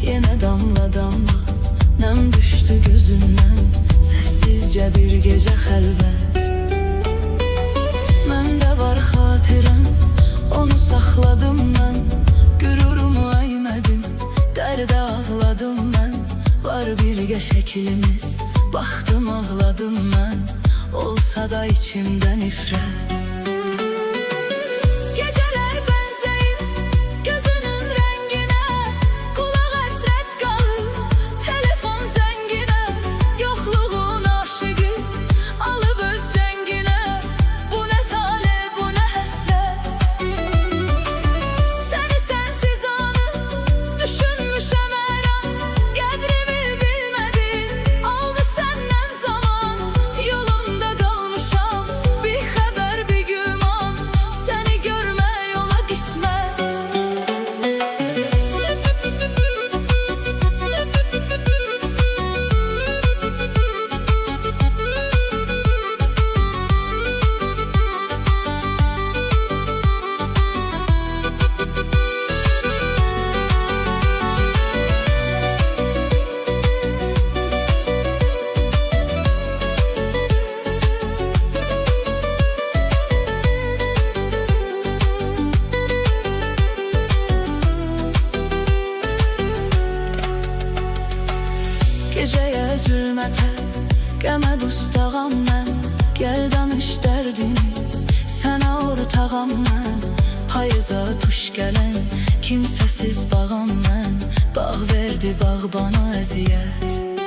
Yine damla damla nem düştü gözünden. Sessizce bir gece xəlvət. Məndə var xatirəm, onu saxladım mən. Qürurumu əymədim, dərdə ağladım mən. Var birgə şəklimiz, baxdım ağladım mən. Olsa da içimdə nifrət. Gecəyə zülmətə, qəmə dustağam mən. Gəl danış dərdini, sənə ortağam mən. Payıza tuş gələn, kimsəsiz bağam mən. Bağ verdi bağbana əziyyət.